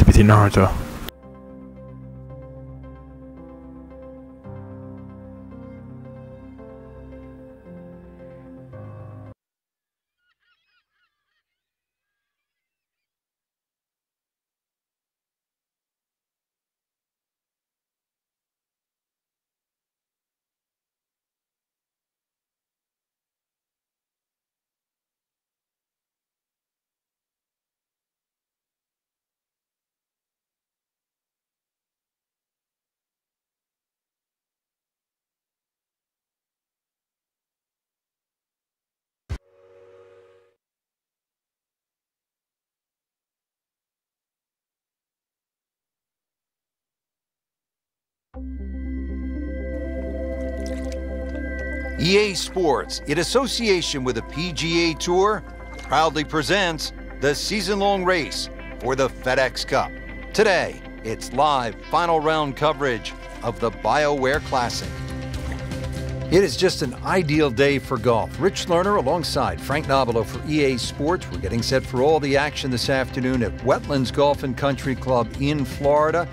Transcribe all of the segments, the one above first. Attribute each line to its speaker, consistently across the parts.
Speaker 1: to be Naruto.
Speaker 2: EA Sports, in association with the PGA Tour, proudly presents the season-long race for the FedEx Cup. Today, it's live final round coverage of the BioWare Classic. It is just an ideal day for golf. Rich Lerner alongside Frank Nobilo for EA Sports. We're getting set for all the action this afternoon at Wetlands Golf and Country Club in Florida.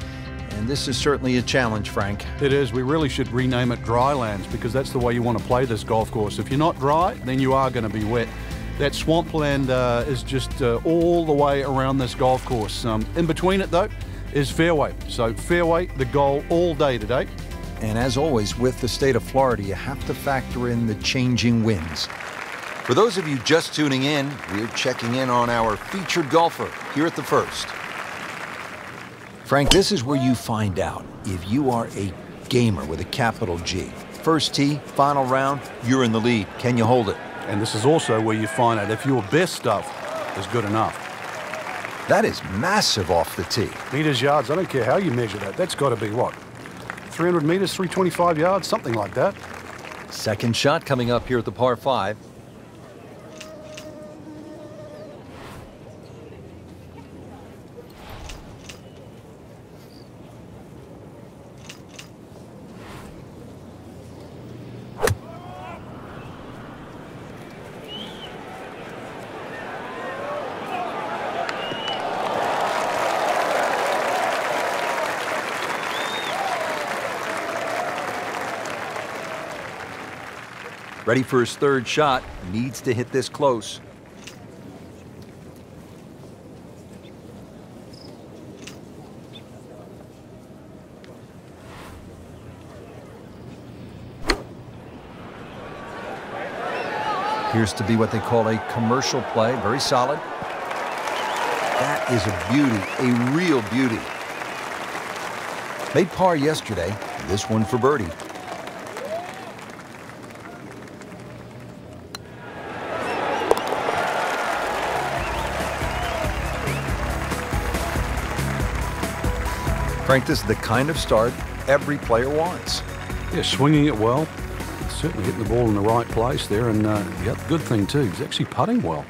Speaker 2: And this is certainly a challenge, Frank.
Speaker 3: It is. We really should rename it Drylands because that's the way you want to play this golf course. If you're not dry, then you are going to be wet. That swampland is just all the way around this golf course. In between it, though, is fairway. So fairway, the goal all day today.
Speaker 2: And as always, with the state of Florida, you have to factor in the changing winds. For those of you just tuning in, we're checking in on our featured golfer here at the First. Frank, this is where you find out if you are a gamer with a capital G. First tee, final round, you're in the lead. Can you hold it?
Speaker 3: And this is also where you find out if your best stuff is good enough.
Speaker 2: That is massive off the tee.
Speaker 3: Meters, yards, I don't care how you measure that. That's got to be what? 300 meters, 325 yards, something like that.
Speaker 2: Second shot coming up here at the par 5. Ready for his third shot, needs to hit this close. Appears to be what they call a commercial play, very solid. That is a beauty, a real beauty. Made par yesterday, this one for birdie. Frank, this is the kind of start every player wants.
Speaker 3: Yeah, swinging it well. Certainly hitting the ball in the right place there. And, yeah, good thing, too. He's actually putting well.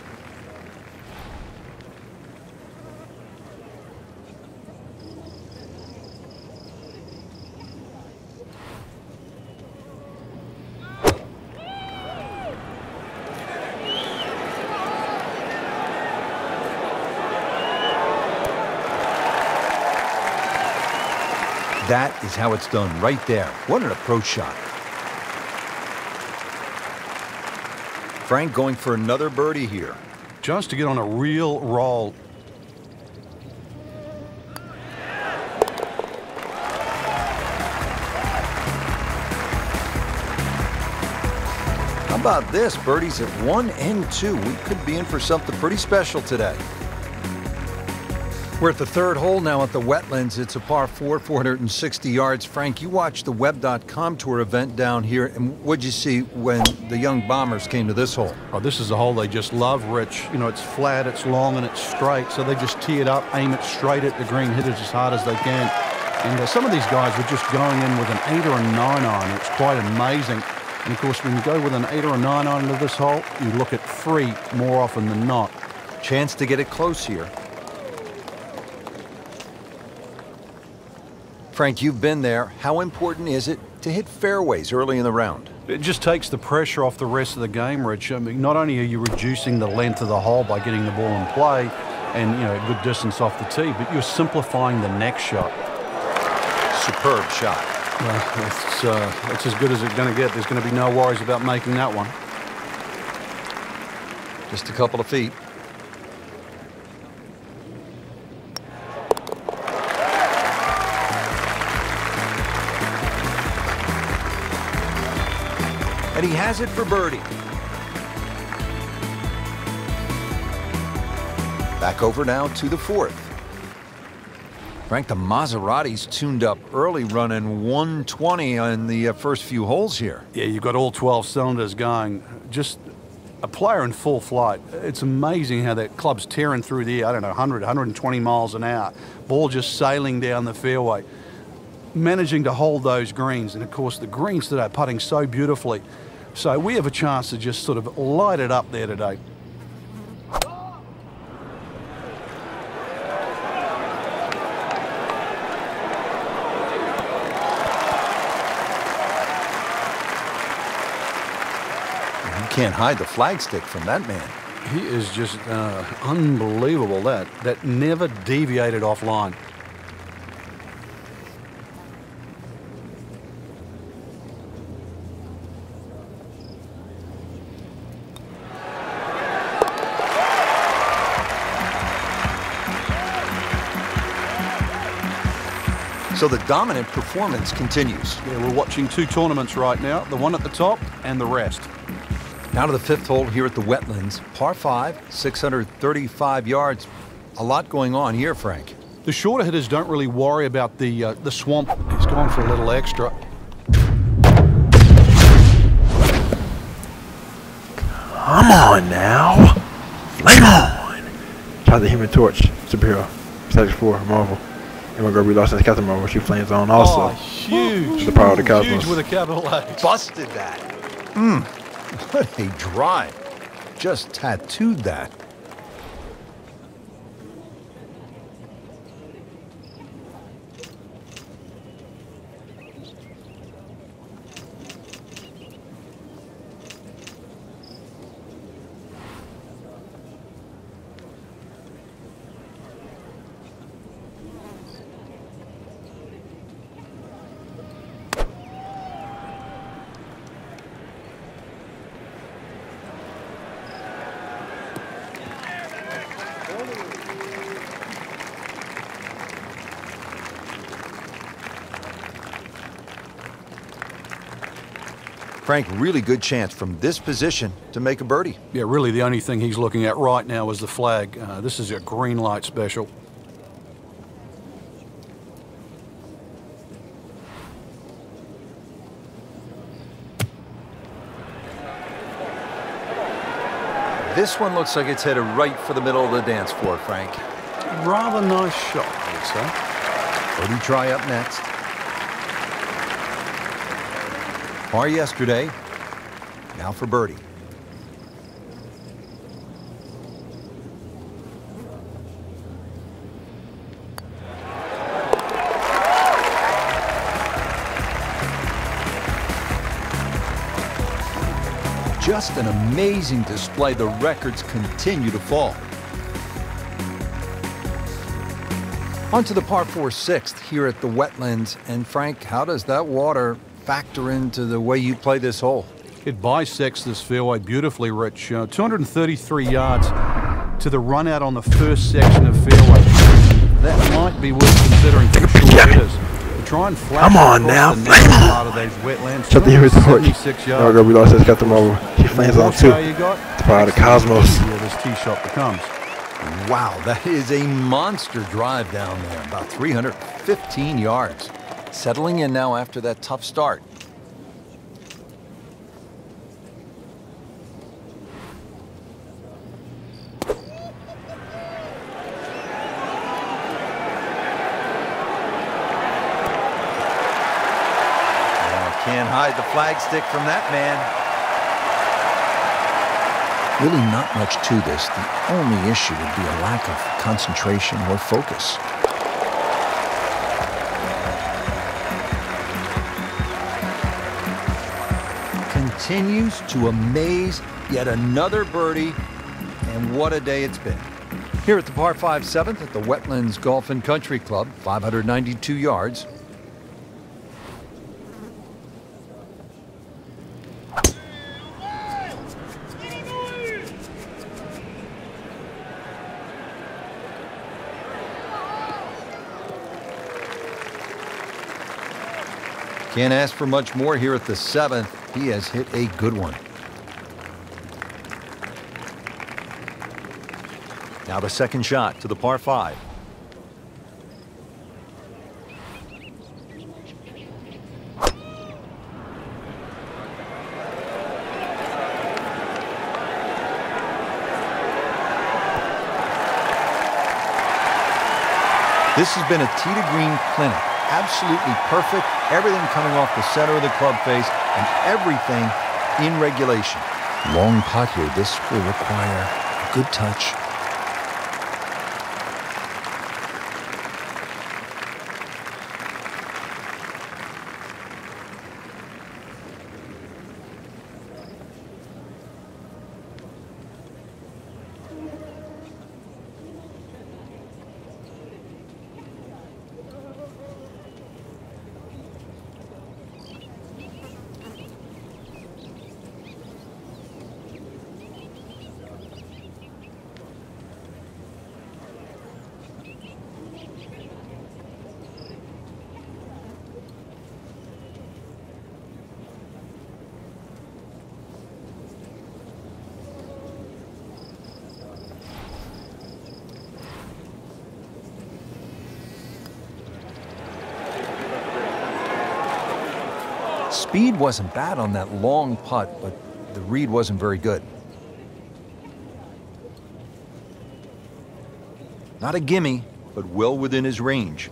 Speaker 2: That is how it's done right there. What an approach shot. Frank going for another birdie here.
Speaker 3: Just to get on a real roll.
Speaker 2: How about this? Birdies at 1 and 2. We could be in for something pretty special today. We're at the third hole now at the Wetlands. It's a par 4, 460 yards. Frank, you watched the Web.com Tour event down here, and what'd you see when the young Bombers came to this hole?
Speaker 3: Oh, this is a hole they just love, Rich. You know, it's flat, it's long, and it's straight, so they just tee it up, aim it straight at the green, hit it as hard as they can. And some of these guys were just going in with an 8 or a 9 iron. It's quite amazing. And, of course, when you go with an 8 or a 9 iron into this hole, you look at 3 more often than not.
Speaker 2: Chance to get it close here. Frank, you've been there. How important is it to hit fairways early in the round?
Speaker 3: It just takes the pressure off the rest of the game, Rich. I mean, not only are you reducing the length of the hole by getting the ball in play, and, you know, a good distance off the tee, but you're simplifying the next shot.
Speaker 2: Superb shot.
Speaker 3: Well, it's as good as it's going to get. There's going to be no worries about making that one.
Speaker 2: Just a couple of feet. And he has it for birdie. Back over now to the fourth. Frank, the Maserati's tuned up early, running 120 on the first few holes here.
Speaker 3: Yeah, you've got all 12 cylinders going. Just a player in full flight. It's amazing how that club's tearing through the air, I don't know, 100, 120 miles an hour. Ball just sailing down the fairway. Managing to hold those greens. And, of course, the greens today are putting so beautifully. So we have a chance to just sort of light it up there today.
Speaker 2: You can't hide the flagstick from that man.
Speaker 3: He is just unbelievable. That never deviated offline.
Speaker 2: So the dominant performance continues.
Speaker 3: Yeah, we're watching two tournaments right now, the one at the top and the rest.
Speaker 2: Now to the fifth hole here at the Wetlands. Par 5, 635 yards. A lot going on here, Frank.
Speaker 3: The shorter hitters don't really worry about the swamp. He's gone for a little extra.
Speaker 1: Come on now. Flame on. Try the Human Torch. Superhero. Status 4. Marvel. And we're going to be lost in the Captain Marvel. She flames on also.
Speaker 3: Oh, huge.
Speaker 1: The power of the cosmos.
Speaker 3: Huge with a capital H.
Speaker 2: Busted that. What a drive. Just tattooed that. Frank, really good chance from this position to make a birdie.
Speaker 3: Yeah, really the only thing he's looking at right now is the flag. This is a green light special.
Speaker 2: This one looks like it's headed right for the middle of the dance floor, Frank.
Speaker 3: Rather nice shot, I would say.
Speaker 2: Birdie try up next. Par yesterday, now for birdie. Just an amazing display. The records continue to fall. On to the par 4 sixth here at the Wetlands. And Frank, how does that water factor into the way you play this hole?
Speaker 3: It bisects this fairway beautifully, Rich. 233 yards to the run out on the first section of fairway. That might be worth considering for short hitters. To try and flash across the narrow part of those wetlands.
Speaker 1: Shut the Human Torch.
Speaker 3: 76 yards.
Speaker 1: We're going to be lost in the Captain Marvel. She flames on too.
Speaker 3: You got?
Speaker 1: The power of the cosmos.
Speaker 3: Yeah, this tee shot becomes.
Speaker 2: Wow, that is a monster drive down there, about 315 yards. Settling in now after that tough start. Can't hide the flagstick from that man. Really not much to this. The only issue would be a lack of concentration or focus. Continues to amaze. Yet another birdie, and what a day it's been. Here at the par 5 7th at the Wetlands Golf and Country Club, 592 yards. Can't ask for much more here at the 7th. He has hit a good one.
Speaker 4: Now the second shot to the par 5.
Speaker 2: This has been a tee to green clinic. Absolutely perfect. Everything coming off the center of the club face and everything in regulation. Long putt here. This will require a good touch. Speed wasn't bad on that long putt, but the read wasn't very good. Not a gimme, but well within his range.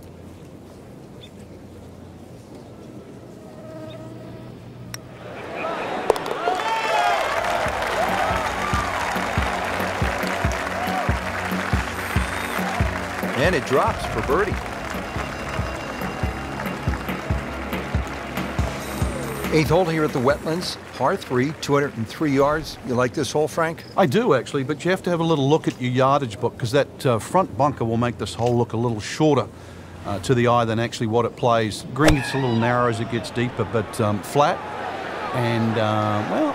Speaker 2: And it drops for birdie. 8th hole here at the Wetlands, par 3, 203 yards. You like this hole, Frank?
Speaker 3: I do, actually, but you have to have a little look at your yardage book because that front bunker will make this hole look a little shorter to the eye than actually what it plays. Green gets a little narrow as it gets deeper, but flat and, well,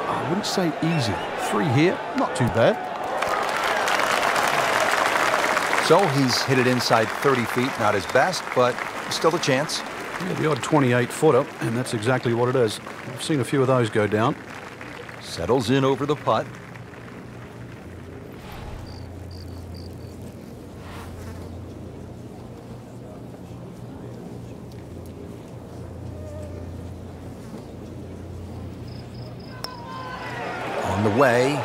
Speaker 3: I wouldn't say easy. 3 here, not too bad.
Speaker 2: So he's hit it inside 30 feet, not his best, but still a chance.
Speaker 3: Yeah, the odd 28-footer, and that's exactly what it is. I've seen a few of those go down.
Speaker 2: Settles in over the putt. On the way.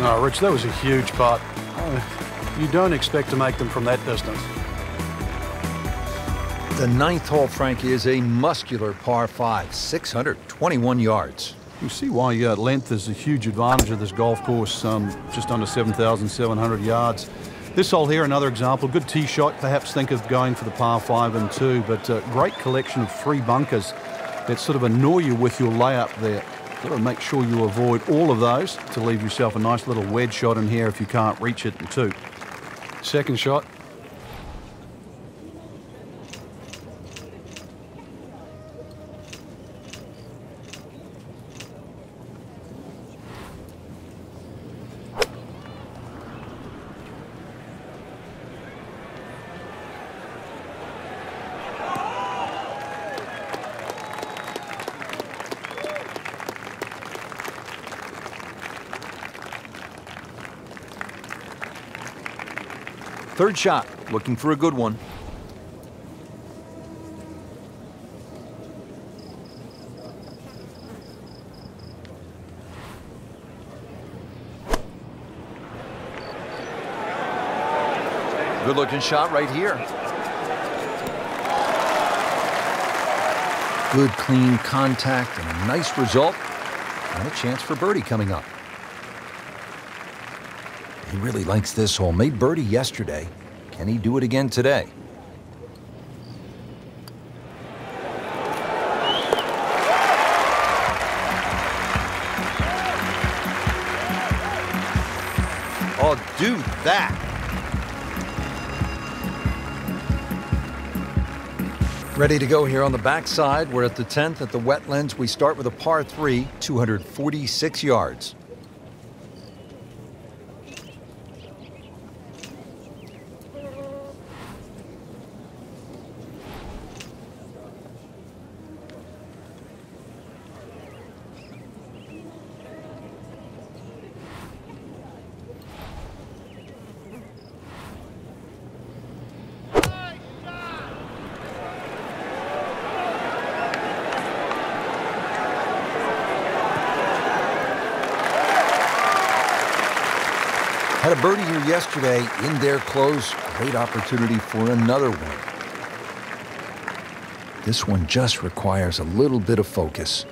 Speaker 3: Oh, Rich, that was a huge putt. You don't expect to make them from that distance.
Speaker 2: The 9th hole, Frank, is a muscular par 5, 621 yards.
Speaker 3: You see why length is a huge advantage of this golf course, just under 7,700 yards. This hole here, another example, good tee shot. Perhaps think of going for the par 5 and 2, but great collection of 3 bunkers that sort of annoy you with your layup there. Got to make sure you avoid all of those to leave yourself a nice little wedge shot in here if you can't reach it in 2. Second shot.
Speaker 2: Third shot, looking for a good one. Good looking shot right here. Good clean contact and a nice result. And a chance for birdie coming up. He really likes this hole. Made birdie yesterday. Can he do it again today? do that? Ready to go here on the backside. We're at the 10th at the Wetlands. We start with a par 3, 246 yards. Had a birdie here yesterday in there close. Great opportunity for another one. This one just requires a little bit of focus.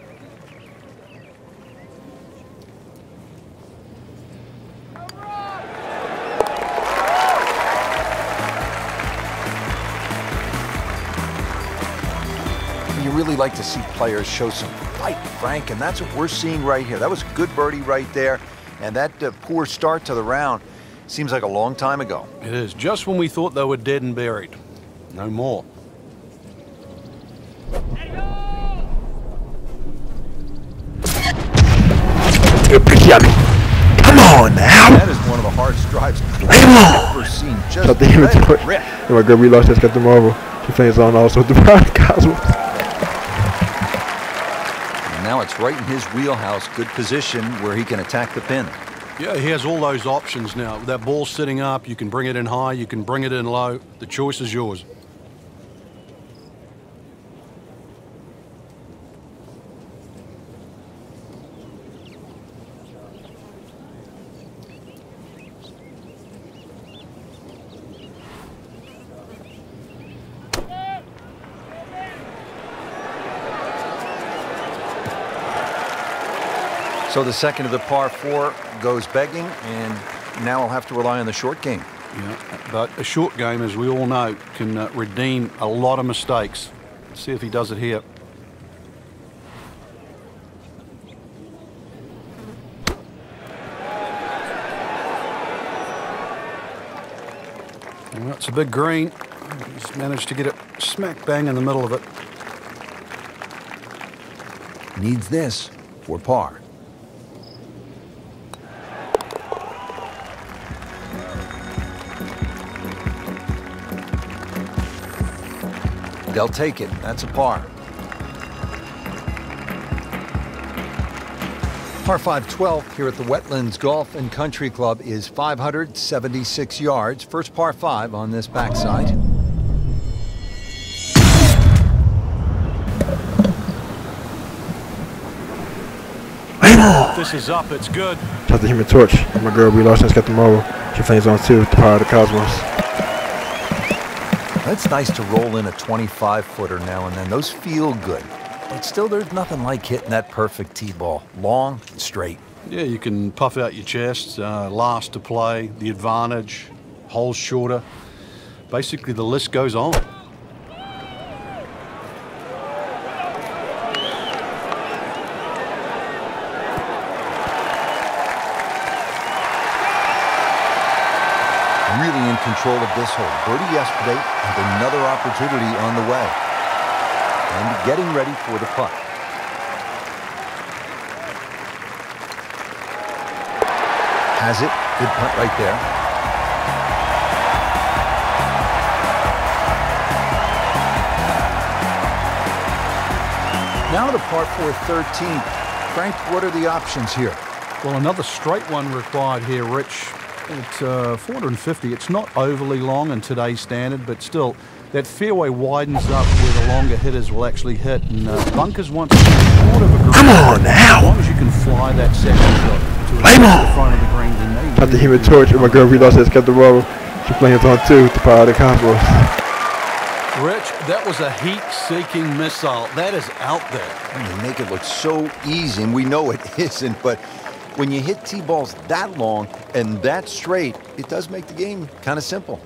Speaker 2: You really like to see players show some fight, Frank, and that's what we're seeing right here. That was a good birdie right there. And that poor start to the round seems like a long time ago.
Speaker 3: It is, just when we thought they were dead and buried. No more.
Speaker 1: Come on now.
Speaker 2: That is one of the hardest drives I've ever seen. Just
Speaker 1: Shot the human
Speaker 2: let it
Speaker 1: torch.
Speaker 2: rip.
Speaker 1: And my girl relost has got the marble. She plays on also with the Cosmos.
Speaker 2: Now it's right in his wheelhouse. Good position where he can attack the pin.
Speaker 3: Yeah, he has all those options now. With that ball sitting up, you can bring it in high, you can bring it in low. The choice is yours.
Speaker 2: So the second of the par 4 goes begging, and now I'll have to rely on the short game.
Speaker 3: Yeah, but a short game, as we all know, can redeem a lot of mistakes. Let's see if he does it here. Well, it's a big green. He's managed to get it smack bang in the middle of it.
Speaker 2: Needs this for par. They'll take it. That's a par. Par 5 12 here at the Wetlands Golf and Country Club is 576 yards. First par 5 on this backside.
Speaker 3: This is up. It's good.
Speaker 1: Shot the human torch. And my girl relost has got the marble. She plays on too with the power of the Cosmos.
Speaker 2: It's nice to roll in a 25-footer now and then. Those feel good. But still, there's nothing like hitting that perfect tee ball. Long and straight.
Speaker 3: Yeah, you can puff out your chest, last to play, the advantage, holes shorter. Basically, the list goes on.
Speaker 2: Really in control of this hole. Birdie yesterday and another opportunity on the way. And getting ready for the putt. Has it. Good putt right there. Now to par 4 13. Frank, what are the options here?
Speaker 3: Well, another straight one required here, Rich. At 450, it's not overly long in today's standard, but still, that fairway widens up where the longer hitters will actually hit. And bunkers once short of a green.
Speaker 1: Come on now.
Speaker 3: As long as you can fly that second shot to the front of the green, then they
Speaker 1: Shot the human torch. And my girl relost has got the marble. She plays on too with the power of the Cosmos.
Speaker 3: Rich, that was a heat-seeking missile. That is out there.
Speaker 2: And they make it look so easy, and we know it isn't, but when you hit tee balls that long and that straight, it does make the game kind of simple.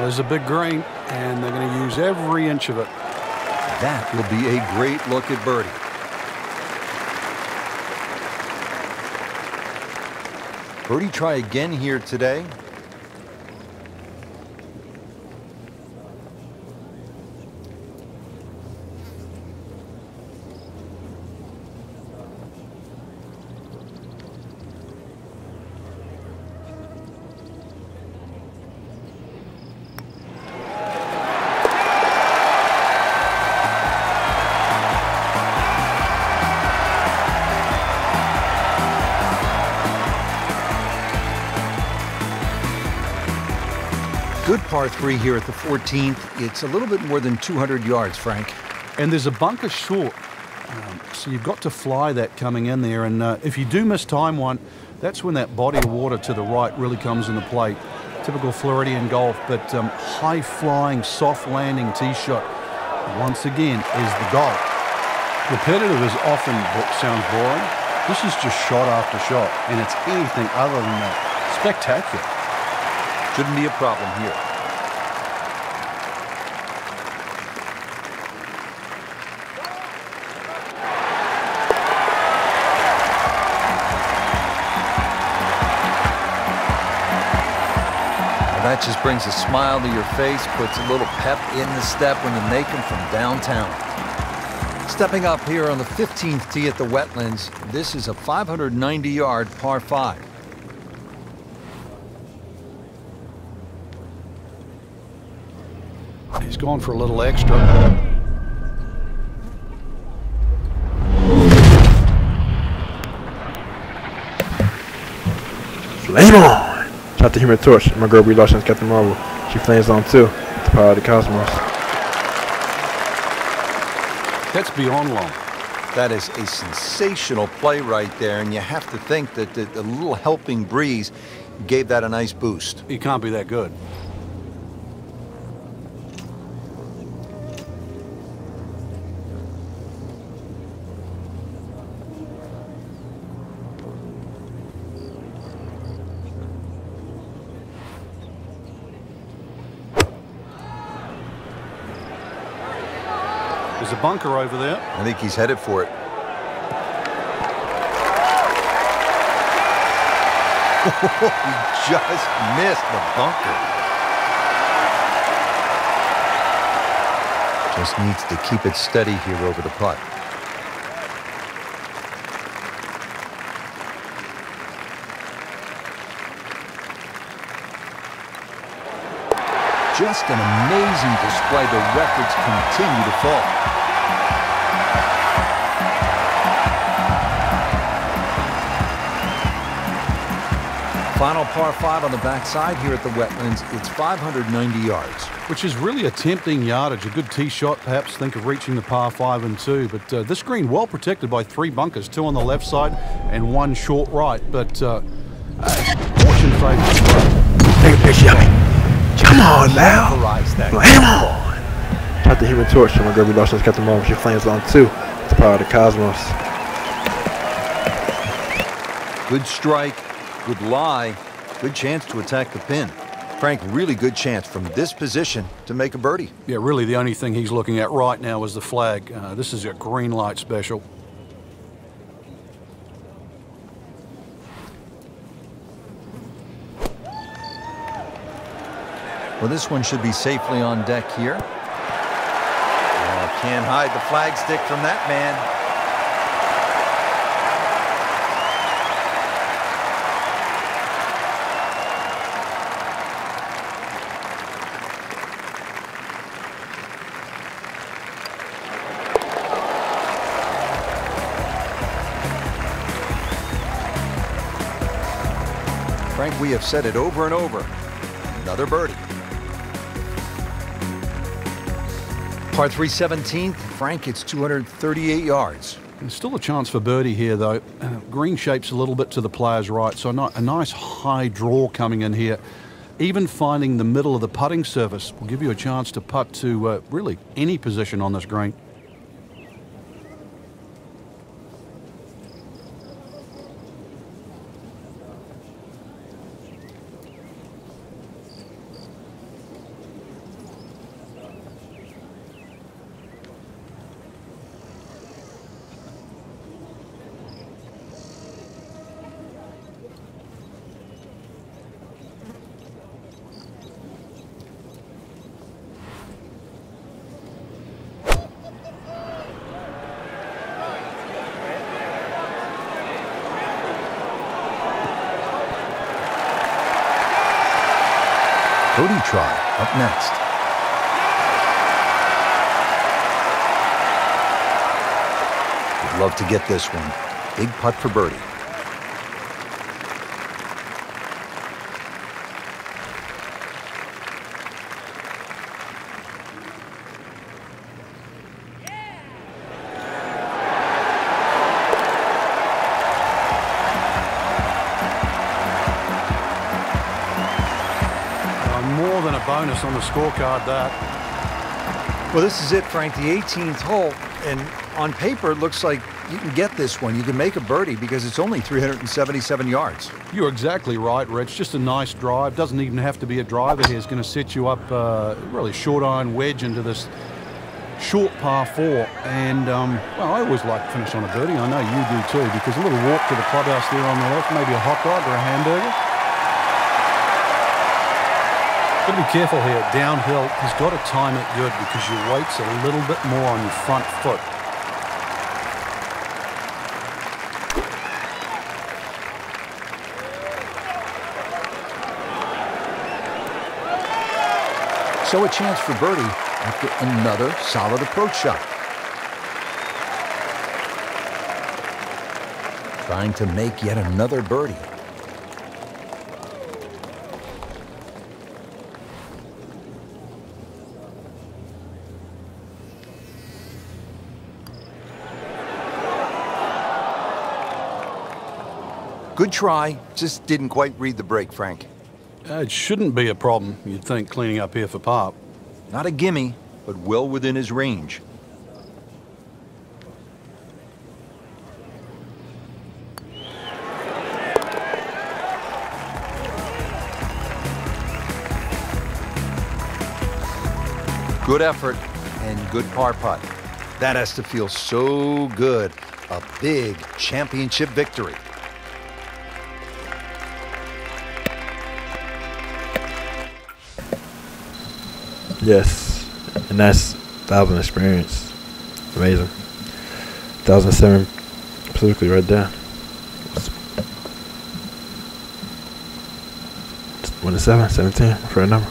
Speaker 3: Well, there's a big green, and they're going to use every inch of it.
Speaker 2: That will be a great look at birdie. Birdie try again here today. Good par 3 here at the 14th. It's a little bit more than 200 yards, Frank.
Speaker 3: And there's a bunker short, so you've got to fly that coming in there. And if you do miss time one, that's when that body of water to the right really comes into play. Typical Floridian golf, but high-flying, soft-landing tee shot, once again, is the goal.
Speaker 5: Repetitive is often what sounds boring. This is just shot after shot, and it's anything other than that. Spectacular.
Speaker 2: Shouldn't be a problem here. Well, that just brings a smile to your face, puts a little pep in the step when you make them from downtown. Stepping up here on the 15th tee at the Wetlands, this is a 590-yard par 5.
Speaker 3: He's gone for a little extra.
Speaker 1: Flame on! Shout out to Human Torch. My girl Brie Larson's got the marble. She flames on too. The power of the cosmos.
Speaker 3: That's beyond long.
Speaker 2: That is a sensational play right there, and you have to think that the little helping breeze gave that a nice boost.
Speaker 3: He can't be that good. There's a bunker over there.
Speaker 2: I think he's headed for it. He just missed the bunker. Just needs to keep it steady here over the putt. Just an amazing display. The records continue to fall. Final par 5 on the backside here at the Wetlands. It's 590 yards.
Speaker 3: Which is really a tempting yardage. A good tee shot, perhaps think of reaching the par 5 and 2. But this green well protected by 3 bunkers, 2 on the left side and 1 short right. But fortune favors.
Speaker 1: Take a picture of me. Come on now.
Speaker 2: Pulverize that.
Speaker 1: Flame on! Shout out to Human Torch. My girl Brie Larson's got the marble. She flames on too. The power of the cosmos.
Speaker 2: Good strike. Good lie, good chance to attack the pin. Frank, really good chance from this position to make a birdie.
Speaker 3: Yeah, really the only thing he's looking at right now is the flag. This is a green light special.
Speaker 2: Well, this one should be safely on deck here. Can't hide the flag stick from that man. Frank, we have said it over and over. Another birdie. Par 3 17th. Frank, it's 238 yards.
Speaker 3: There's still a chance for birdie here, though. Green shape's a little bit to the player's right, so a nice high draw coming in here. Even finding the middle of the putting surface will give you a chance to putt to really any position on this green.
Speaker 4: Birdie try up next. Would love to get this one. Big putt for birdie.
Speaker 3: More than a bonus on the scorecard, that.
Speaker 4: Well, this is it, Frank, the 18th hole, and on paper it looks like you can get this one. You can make a birdie because it's only 377 yards.
Speaker 3: You're exactly right, Rich. Just a nice drive. Doesn't even have to be a driver here. It's going to set you up really short iron wedge into this short par 4. And, well, I always like to finish on a birdie. I know you do too, because a little walk to the clubhouse there on the left, maybe a hot dog or a hamburger. Got to be careful here. Downhill, he's got to time it good because your weight's a little bit more on your front foot.
Speaker 4: So a chance for birdie after another solid approach shot. Trying to make yet another birdie. Good try, just didn't quite read the break, Frank.
Speaker 3: It shouldn't be a problem, you'd think, cleaning up here for par.
Speaker 4: Not a gimme, but well within his range. Good effort and good par putt. That has to feel so good. A big championship victory.
Speaker 1: Yes, and that's 1,000 experience. Amazing. 1,007 specifically right there. One to 17 for a number.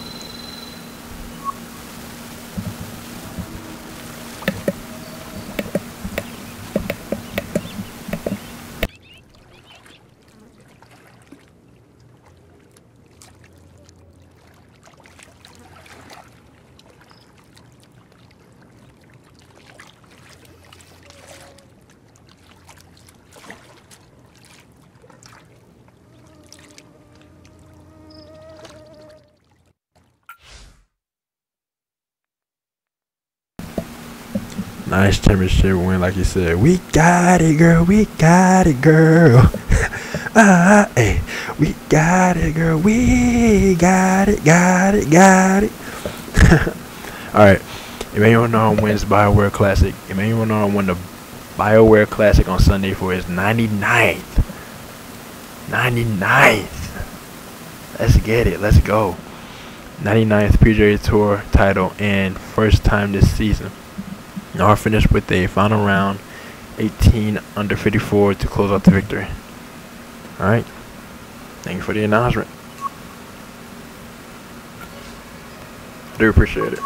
Speaker 1: Nice championship win, like you said. We got it, girl. We got it, girl. Hey, we got it, girl. We got it, got it, got it. All right. Emmanuel Norm wins BioWare Classic. Emmanuel Norm won the BioWare Classic on Sunday for his 99th. 99th. Let's get it. Let's go. 99th PGA Tour title and first time this season. Now finished with a final round 18 under 54 to close out the victory. Alright. Thank you for the announcement. I do appreciate it.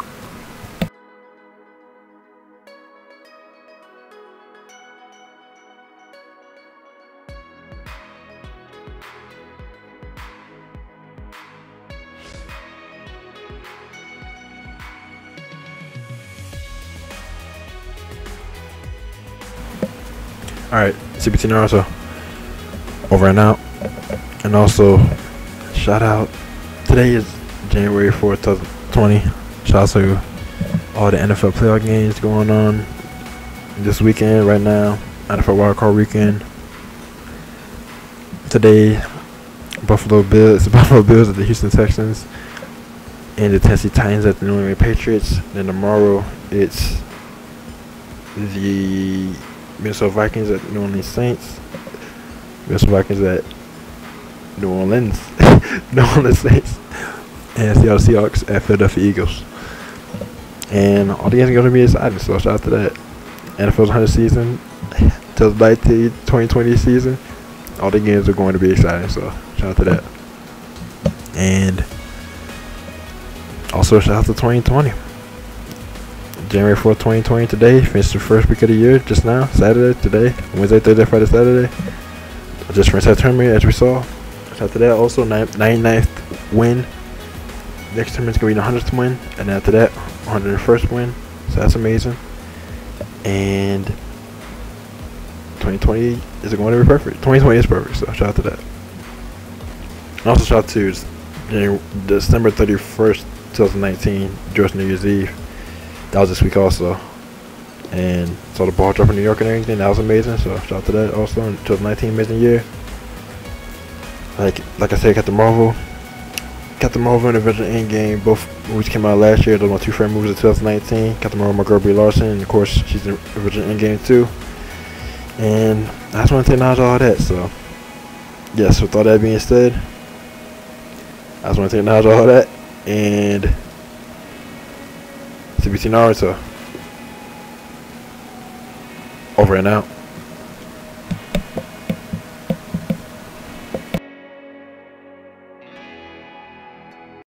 Speaker 1: Alright, CBT Naruto over and out. And also, shout out, today is January 4th, 2020. Shout out to all the NFL playoff games going on this weekend right now. NFL wildcard weekend. Today, Buffalo Bills at the Houston Texans. And the Tennessee Titans at the New England Patriots. Then tomorrow, it's the Minnesota Vikings at New Orleans Saints. Minnesota Vikings at New Orleans. New Orleans Saints. And Seattle Seahawks at Philadelphia Eagles. And all the games are going to be exciting, so shout out to that. NFL's 100th season. Till back to 2020 season. All the games are going to be exciting, so shout out to that. And Also, shout out to 2020. January 4th, 2020 today. Finished the first week of the year just now. Saturday, today. Wednesday, Thursday, Friday, Saturday. Just finished that tournament as we saw. Shout out to that. Also, 99th win. Next tournament's going to be the 100th win. And after that, 101st win. So that's amazing. And 2020 is going to be perfect. 2020 is perfect. So shout out to that. And also shout out to December 31st, 2019, Georgia New Year's Eve. That was this week also. And saw the ball drop in New York and everything. That was amazing. So shout out to that also. In 2019, amazing year. Like I said, Captain Marvel and Avengers Endgame, both movies came out last year. Those are my two favorite movies of 2019. Captain Marvel, my girl Brie Larson, and of course she's in Avengers Endgame too. And I just want to acknowledge all that. So yes, with all that being said, I just want to acknowledge all that. And CBT Naruto. Over and out.